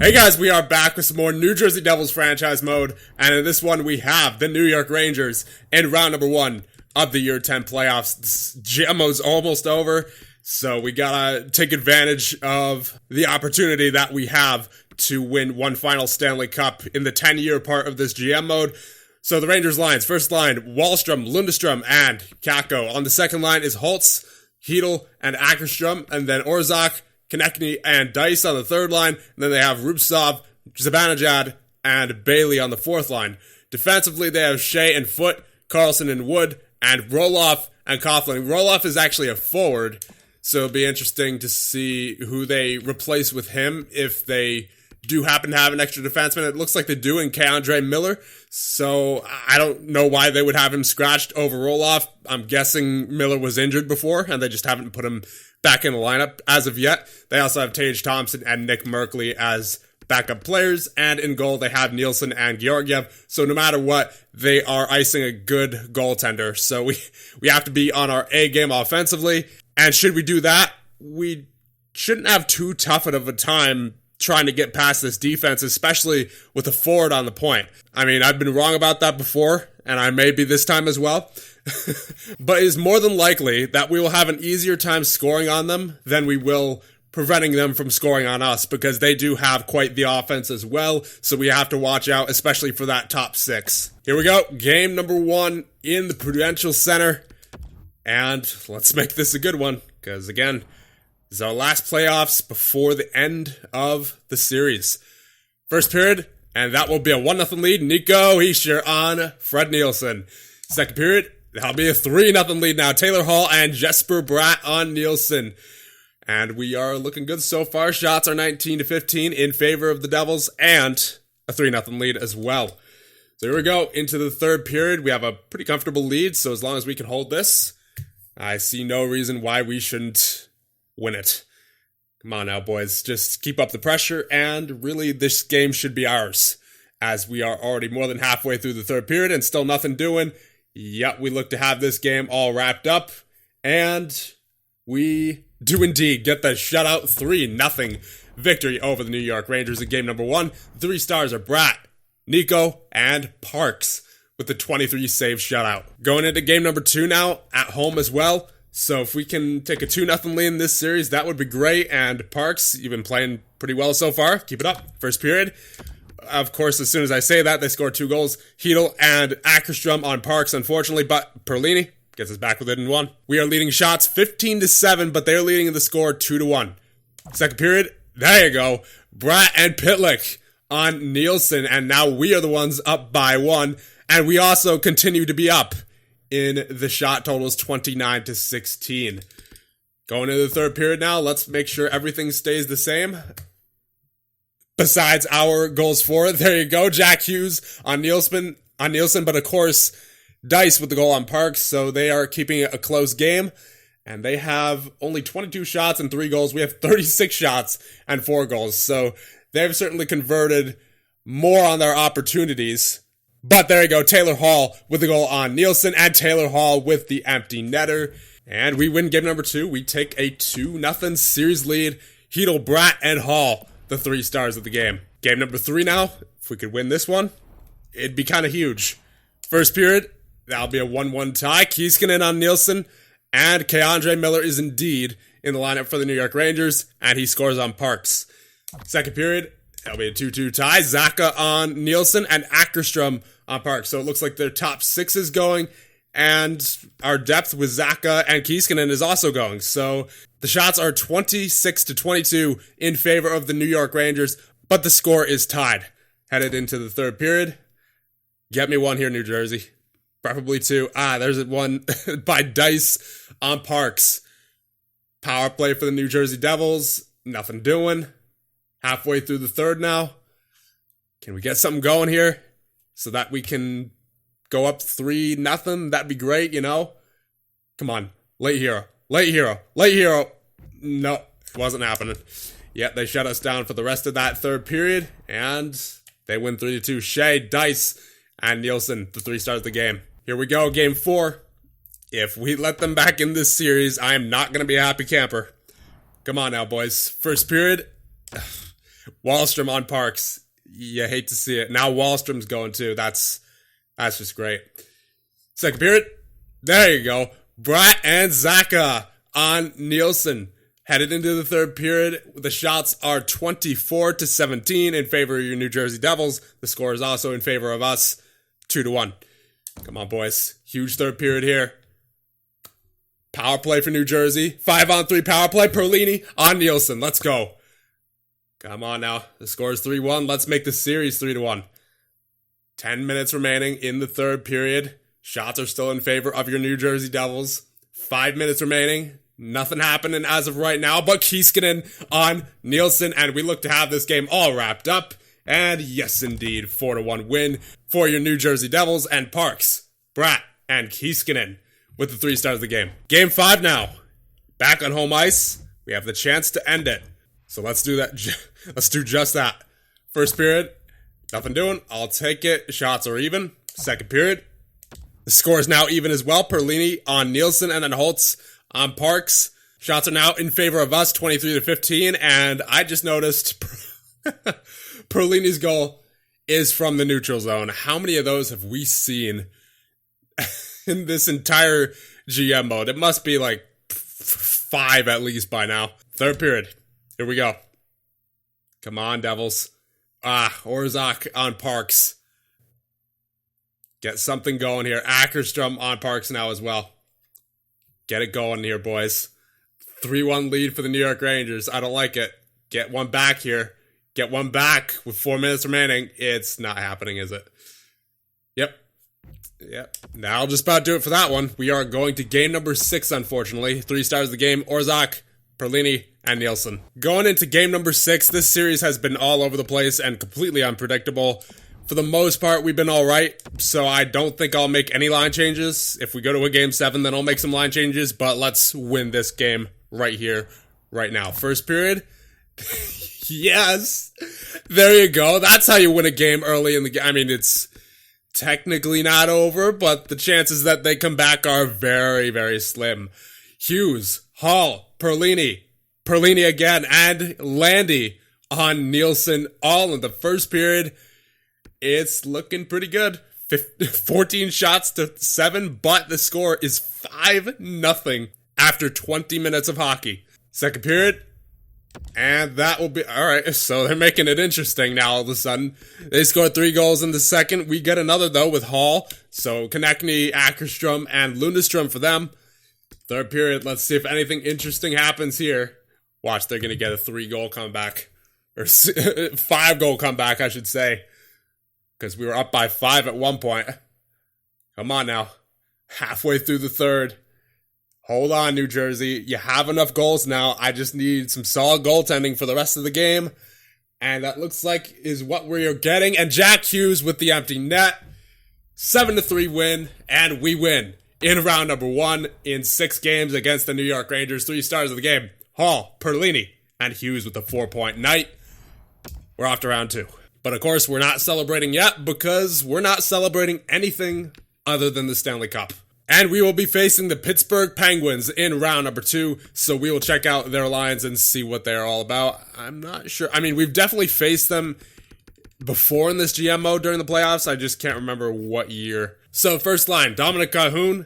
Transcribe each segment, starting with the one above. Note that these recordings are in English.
Hey guys, we are back with some more New Jersey Devils franchise mode, and in this one we have the New York Rangers in round number 1 of the Year 10 playoffs. This GMO's almost over, so we gotta take advantage of the opportunity that we have to win one final Stanley Cup in the 10-year part of this GM mode. So the Rangers lines, first line, Wahlstrom, Lundestrom, and Kakko. On the second line is Holtz, Hedel, and Ackerstrom, and then Orzak, Konechny, and Dice on the third line. And then they have Rubtsov, Zibanejad, and Bailey on the fourth line. Defensively, they have Shea and Foote, Carlson and Wood, and Roloff and Coughlin. Roloff is actually a forward, so it'll be interesting to see who they replace with him if they do happen to have an extra defenseman. It looks like they do in K'Andre Miller, so I don't know why they would have him scratched over Roloff. I'm guessing Miller was injured before, and they just haven't put him back in the lineup as of yet. They also have Tage Thompson and Nick Merkley as backup players, and in goal they have Nielsen and Georgiev. So no matter what, they are icing a good goaltender. So we have to be on our A game offensively, and should we do that, we shouldn't have too tough of a time trying to get past this defense, especially with a forward on the point. I mean, I've been wrong about that before, and I may be this time as well. But it is more than likely that we will have an easier time scoring on them than we will preventing them from scoring on us, because they do have quite the offense as well, so we have to watch out, especially for that top six. Here we go, game number 1 in the Prudential Center, and let's make this a good one, because again, this is our last playoffs before the end of the series. First period, and that will be a 1-0 lead. Nico Hischier on Fred Nielsen. Second period, that'll be a 3-0 lead now. Taylor Hall and Jesper Bratt on Nielsen. And we are looking good so far. Shots are 19-15 in favor of the Devils, and a 3-0 lead as well. So here we go into the third period. We have a pretty comfortable lead, so as long as we can hold this, I see no reason why we shouldn't win it. Come on now, boys. Just keep up the pressure, and really this game should be ours, as we are already more than halfway through the third period and still nothing doing. Yep, we look to have this game all wrapped up, and we do indeed get the shutout 3-0 victory over the New York Rangers in game number 1. 3 stars are Bratt, Nico, and Parks with the 23 save shutout. Going into game number 2 now, at home as well. So if we can take a 2-0 lead in this series, that would be great. And Parks, you've been playing pretty well so far. Keep it up. First period. Of course, as soon as I say that, they scored 2 goals. Hedel and Ackerstrom on Parks, unfortunately, but Perlini gets us back within 1. We are leading shots 15-7, but they're leading the score 2-1. Second period, there you go. Bratt and Pitlick on Nielsen, and now we are the ones up by 1, and we also continue to be up in the shot totals 29-16. Going into the third period now, let's make sure everything stays the same. Besides our goals for it, there you go. Jack Hughes on Nielsen, but of course, Dice with the goal on Parks, so they are keeping it a close game, and they have only 22 shots and 3 goals. We have 36 shots and 4 goals, so they've certainly converted more on their opportunities. But there you go, Taylor Hall with the goal on Nielsen, and Taylor Hall with the empty netter. And we win game number 2. We take a 2-0 series lead. Hedel, Bratt, and Hall, the 3 stars of the game. Game number 3 now. If we could win this one, it'd be kind of huge. First period, that'll be a 1-1 tie. Kiiskinen on Nielsen, and K'Andre Miller is indeed in the lineup for the New York Rangers, and he scores on Parks. Second period, that'll be a 2-2 tie. Zaka on Nielsen and Ackerstrom on Parks. So it looks like their top 6 is going, and our depth with Zaka and Kiiskinen is also going. So the shots are 26-22 in favor of the New York Rangers, but the score is tied. Headed into the third period. Get me one here, New Jersey. Preferably 2. There's one by Dice on Parks. Power play for the New Jersey Devils. Nothing doing. Halfway through the third now. Can we get something going here so that we can go up 3-0? That'd be great, you know? Come on. Late hero. No, it wasn't happening. Yet they shut us down for the rest of that third period, and they win 3-2. Shea, Dice, and Nielsen, the 3 stars of the game. Here we go, game 4. If we let them back in this series, I am not going to be a happy camper. Come on now, boys. First period. Wallstrom on Parks. You hate to see it. Now Wallstrom's going too. That's just great. Second period. There you go. Bratt and Zaka on Nielsen. Headed into the third period, the shots are 24-17 in favor of your New Jersey Devils. The score is also in favor of us, 2-1. Come on, boys. Huge third period here. Power play for New Jersey. 5-on-3 power play. Perlini on Nielsen. Let's go. Come on now. The score is 3-1. Let's make the series 3-1. 10 minutes remaining in the third period. Shots are still in favor of your New Jersey Devils. 5 minutes remaining. Nothing happening as of right now, but Kiiskinen on Nielsen, and we look to have this game all wrapped up. And yes, indeed, 4-1 win for your New Jersey Devils and Parks, Bratt, and Kiiskinen with the 3 stars of the game. Game 5 now. Back on home ice. We have the chance to end it. So let's do that. Let's do just that. First period, nothing doing. I'll take it. Shots are even. Second period. The score is now even as well. Perlini on Nielsen and then Holtz on Parks. Shots are now in favor of us, 23-15, and I just noticed Perlini's goal is from the neutral zone. How many of those have we seen in this entire GM mode? It must be like 5 at least by now. Third period. Here we go. Come on, Devils. Orzak on Parks. Get something going here. Ackerstrom on Parks now as well. Get it going here, boys. 3-1 lead for the New York Rangers. I don't like it. Get one back here. Get one back with 4 minutes remaining. It's not happening, is it? Yep. That'll just about do it for that one. We are going to game number 6, unfortunately. 3 stars of the game. Orzak, Perlini, and Nielsen. Going into game number 6, this series has been all over the place and completely unpredictable. For the most part, we've been all right, so I don't think I'll make any line changes. If we go to a game 7, then I'll make some line changes, but let's win this game right here, right now. First period. Yes. There you go. That's how you win a game early in the game. I mean, it's technically not over, but the chances that they come back are very, very slim. Hughes, Hall, Perlini again, and Landy on Nielsen all in the first period. It's looking pretty good. 14 shots to 7, but the score is 5-0 after 20 minutes of hockey. Second period, and that will be... Alright, so they're making it interesting now all of a sudden. They scored 3 goals in the second. We get another, though, with Hall. So Konechny, Ackerstrom, and Lundestrom for them. Third period, let's see if anything interesting happens here. Watch, they're going to get a 3-goal comeback. Or 5-goal comeback, I should say. Because we were up by 5 at one point. Come on now. Halfway through the third. Hold on, New Jersey. You have enough goals now. I just need some solid goaltending for the rest of the game. And that looks like is what we're getting. And Jack Hughes with the empty net. 7-3 win. And we win in round number 1 in 6 games against the New York Rangers. 3 stars of the game. Hall, Perlini, and Hughes with a 4-point night. We're off to round 2. But of course, we're not celebrating yet because we're not celebrating anything other than the Stanley Cup. And we will be facing the Pittsburgh Penguins in round number 2, so we will check out their lines and see what they're all about. I'm not sure. I mean, we've definitely faced them before in this GM mode during the playoffs. I just can't remember what year. So first line, Dominic Calhoun,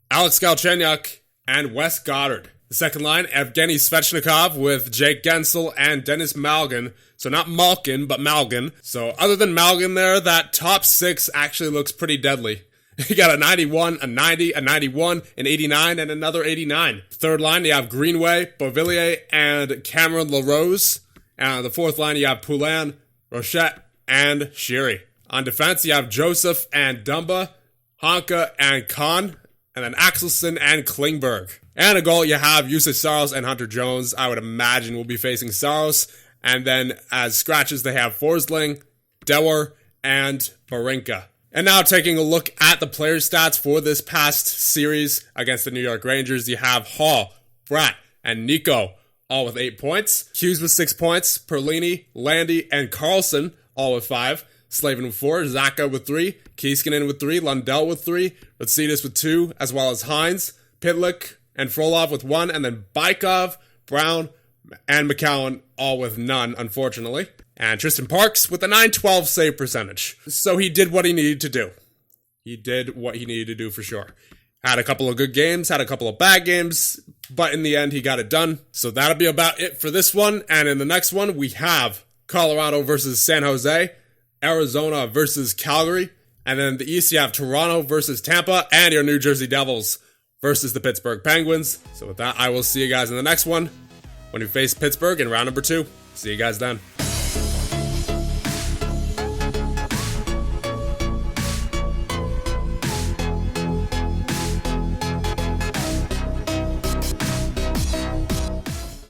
Alex Galchenyuk, and Wes Goddard. The second line, Evgeny Svechnikov with Jake Gensel and Dennis Malgin. So not Malkin, but Malgin. So other than Malgin there, that top 6 actually looks pretty deadly. You got a 91, a 90, a 91, an 89, and another 89. Third line, you have Greenway, Beauvillier, and Cameron LaRose. And the fourth line, you have Poulin, Rochette, and Sheary. On defense, you have Joseph and Dumba, Honka and Kahn, and then Axelson and Klingberg. And a goal, you have Jussi Saros and Hunter Jones. I would imagine we'll be facing Saros. And then as scratches, they have Forsling, Dewar, and Barinka. And now taking a look at the player stats for this past series against the New York Rangers, you have Hall, Bratt, and Nico, all with 8 points. Hughes with 6 points. Perlini, Landy, and Carlson, all with 5. Slavin with 4. Zaka with 3. Kiiskinen with 3. Lundell with 3. Ratsidas with 2, as well as Hines, Pitlick, and Frolov with 1. And then Baikov, Brown, and McCowan, all with none, unfortunately. And Tristan Parks with a .912 save percentage. So he did what he needed to do. He did what he needed to do for sure. Had a couple of good games, had a couple of bad games, but in the end, he got it done. So that'll be about it for this one. And in the next one, we have Colorado versus San Jose, Arizona versus Calgary, and then the East, you have Toronto versus Tampa, and your New Jersey Devils versus the Pittsburgh Penguins. So with that, I will see you guys in the next one when we face Pittsburgh in round number 2. See you guys then.